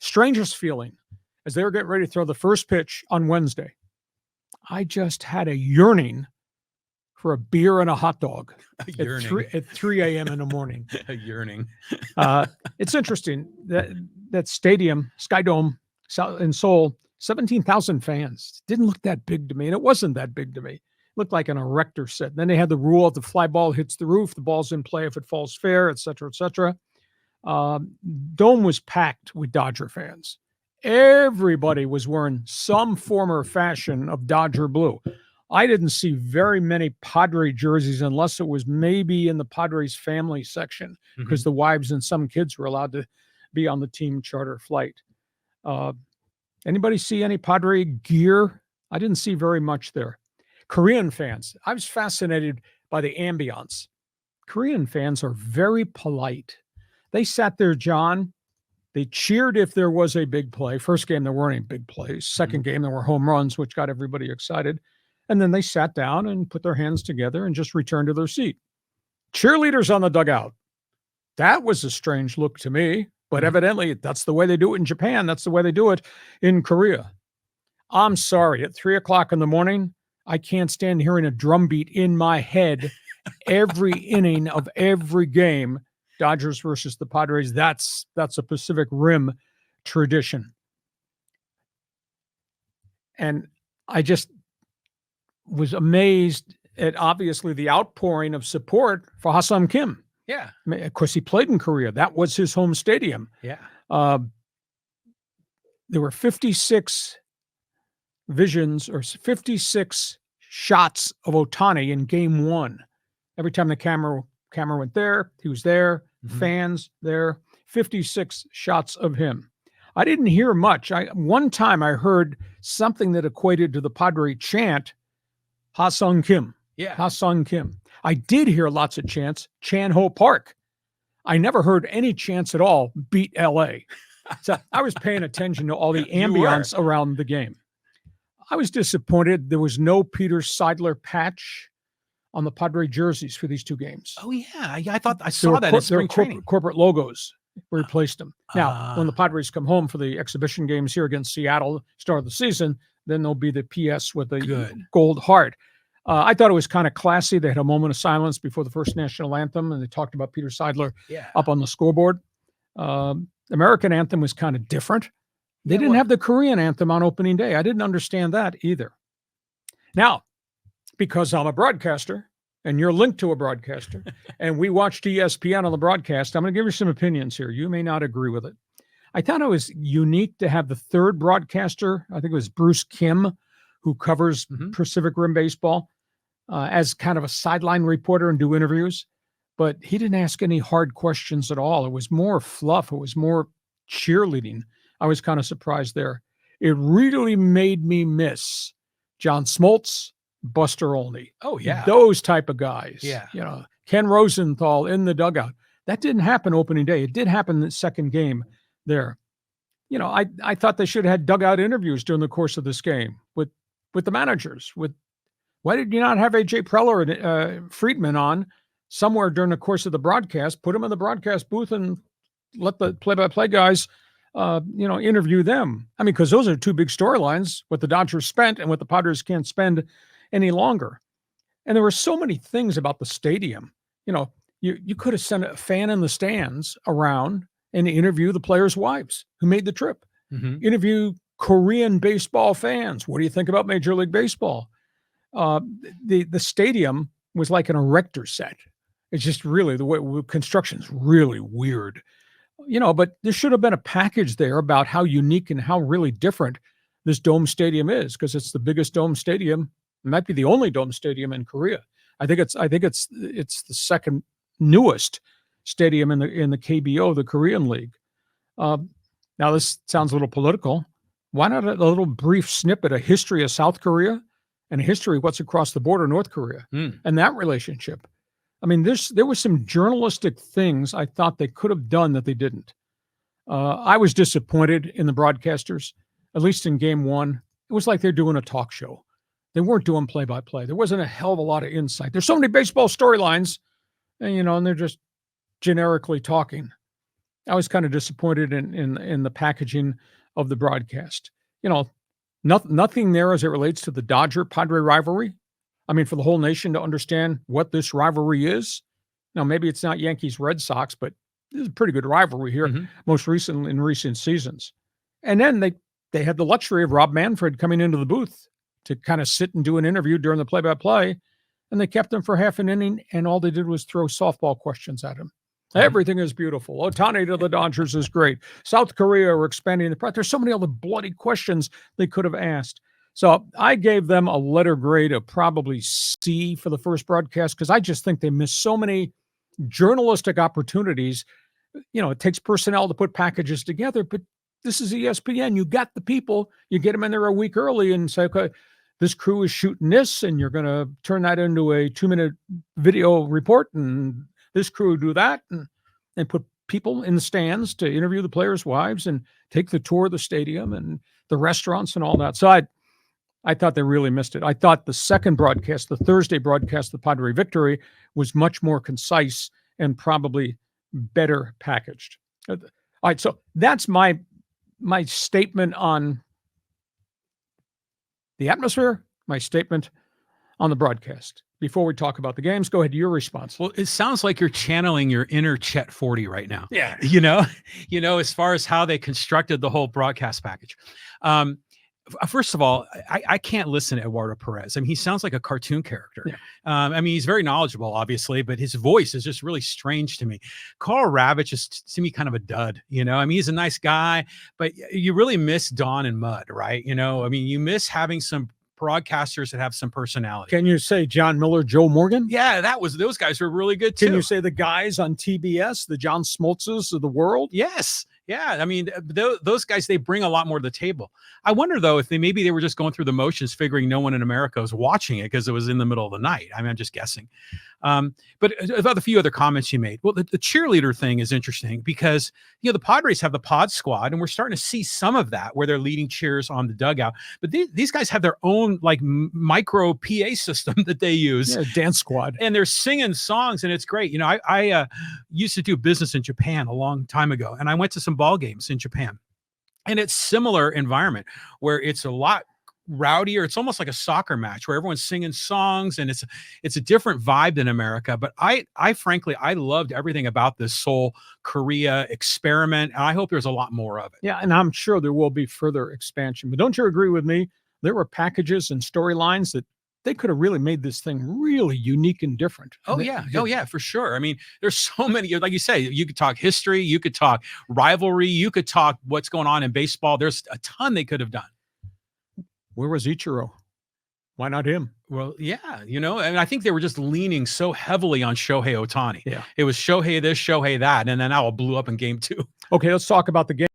Strangest feeling, as they were getting ready to throw the first pitch on Wednesday, I just had a yearning for a beer and a hot dog at 3 a.m. in the morning. A yearning. It's interesting that stadium, Sky Dome in Seoul, 17,000 fans. Didn't look that big to me, and it wasn't that big to me. It looked like an erector set. Then they had the rule: if the fly ball hits the roof, the ball's in play. If it falls fair, et cetera, et cetera. Dome was packed with Dodger fans. Everybody was wearing some form or fashion of Dodger blue. I didn't see very many Padre jerseys unless it was maybe in the Padres family section, because the wives and some kids were allowed to be on the team charter flight. Anybody see any Padre gear? I didn't see very much there. Korean fans, I was fascinated by the ambiance. Korean fans are very polite. They sat there, John. They cheered if there was a big play. First game, there weren't any big plays. Second game, there were home runs, which got everybody excited. And then they sat down and put their hands together and just returned to their seat. Cheerleaders on the dugout. That was a strange look to me, but evidently that's the way they do it in Japan. That's the way they do it in Korea. I'm sorry, at 3 o'clock in the morning, I can't stand hearing a drum beat in my head every inning of every game. Dodgers versus the Padres. That's a Pacific Rim tradition. And I just was amazed at, obviously, the outpouring of support for Hassam Kim. Yeah. I mean, of course, he played in Korea. That was his home stadium. Yeah. There were 56 visions or 56 shots of Ohtani in game one. Every time the camera went there, he was there. Fans there. 56 shots of him. I didn't hear much. One time I heard something that equated to the Padre chant, Hassam Kim. Yeah. Hassam Kim. I did hear lots of chants, Chan Ho Park. I never heard any chants at all, beat LA. So I was paying attention to all the ambience around the game. I was disappointed there was no Peter Seidler patch on the Padre jerseys for these two games. Oh, yeah. I thought I saw that in spring training. Corporate logos replaced them. Now, when the Padres come home for the exhibition games here against Seattle, start of the season, then there'll be the PS with the gold heart. I thought it was kind of classy. They had a moment of silence before the first national anthem, and they talked about Peter Seidler up on the scoreboard. American anthem was kind of different. They didn't have the Korean anthem on opening day. I didn't understand that either. Now, because I'm a broadcaster, and you're linked to a broadcaster, and we watched ESPN on the broadcast, I'm going to give you some opinions here. You may not agree with it. I thought it was unique to have the third broadcaster, I think it was Bruce Kim, who covers Pacific Rim baseball, as kind of a sideline reporter and do interviews. But he didn't ask any hard questions at all. It was more fluff. It was more cheerleading. I was kind of surprised there. It really made me miss John Smoltz, Buster Olney. Oh, yeah. Those type of guys. Yeah. You know, Ken Rosenthal in the dugout. That didn't happen opening day. It did happen in the second game there. You know, I thought they should have had dugout interviews during the course of this game with the managers. Why did you not have A.J. Preller and Friedman on somewhere during the course of the broadcast? Put them in the broadcast booth and let the play-by-play guys interview them. I mean, because those are two big storylines, what the Dodgers spent and what the Padres can't spend any longer. And there were so many things about the stadium. You know, you could have sent a fan in the stands around and interview the players' wives who made the trip. Interview Korean baseball fans. What do you think about Major League Baseball? The stadium was like an erector set. It's just really, the way construction is really weird. You know, but there should have been a package there about how unique and how really different this dome stadium is, because it's the biggest dome stadium. It might be the only dome stadium in Korea. I think it's the second newest stadium in the KBO, the Korean League. Now this sounds a little political. Why not a little brief snippet, a history of South Korea and a history of what's across the border, North Korea, and that relationship? I mean, there were some journalistic things I thought they could have done that they didn't. I was disappointed in the broadcasters, at least in game one. It was like they're doing a talk show. They weren't doing play-by-play. There wasn't a hell of a lot of insight. There's so many baseball storylines, and they're just generically talking. I was kind of disappointed in the packaging of the broadcast. You know, nothing there as it relates to the Dodger Padre rivalry. I mean, for the whole nation to understand what this rivalry is. Now, maybe it's not Yankees Red Sox, but this is a pretty good rivalry here, most recently in recent seasons. And then they had the luxury of Rob Manfred coming into the booth to kind of sit and do an interview during the play-by-play, and they kept him for half an inning, and all they did was throw softball questions at him. Everything is beautiful. Ohtani to the Dodgers is great. South Korea are expanding the product. There's so many other bloody questions they could have asked. So I gave them a letter grade of probably C for the first broadcast because I just think they missed so many journalistic opportunities. You know, it takes personnel to put packages together, but this is ESPN. You got the people. You get them in there a week early and say, okay, this crew is shooting this, and you're going to turn that into a 2-minute video report, and this crew do that, and put people in the stands to interview the players' wives and take the tour of the stadium and the restaurants and all that. So I thought they really missed it. I thought the second broadcast, the Thursday broadcast, the Padre victory, was much more concise and probably better packaged. All right, so that's my statement on the atmosphere, my statement on the broadcast. Before we talk about the games, go ahead, your response. Well, it sounds like you're channeling your inner Chet 40 right now. Yeah. You know, as far as how they constructed the whole broadcast package. First of all, I can't listen to Eduardo Perez. I mean, he sounds like a cartoon character. Yeah. I mean, he's very knowledgeable, obviously, but his voice is just really strange to me. Carl Ravitch is, to me, kind of a dud. You know, I mean, he's a nice guy, but you really miss Don and Mud, right? You know, I mean, you miss having some broadcasters that have some personality. Can you say John Miller, Joe Morgan? Yeah, those guys were really good too. Can you say the guys on TBS, the John Smoltzes of the world? Yes. Yeah, I mean, those guys, they bring a lot more to the table. I wonder, though, if they were just going through the motions, figuring no one in America was watching it because it was in the middle of the night. I mean, I'm just guessing. But about a few other comments you made. Well, the cheerleader thing is interesting because, you know, the Padres have the pod squad, and we're starting to see some of that where they're leading cheers on the dugout. But these guys have their own, like, micro PA system that they use. Yeah, dance squad. And they're singing songs, and it's great. You know, I used to do business in Japan a long time ago, and I went to some ball games in Japan, and it's similar environment where it's a lot rowdier. It's almost like a soccer match where everyone's singing songs, and it's a different vibe than America. But I frankly, I loved everything about this Seoul Korea experiment, and I hope there's a lot more of it. Yeah, and I'm sure there will be further expansion. But don't you agree with me? There were packages and storylines that they could have really made this thing really unique and different. Oh, yeah, for sure. I mean, there's so many, like you say, you could talk history, you could talk rivalry, you could talk what's going on in baseball. There's a ton they could have done. Where was Ichiro? Why not him? Well, yeah, you know, and I think they were just leaning so heavily on Shohei Ohtani. Yeah. It was Shohei this, Shohei that, and then it blew up in game 2. Okay, let's talk about the game.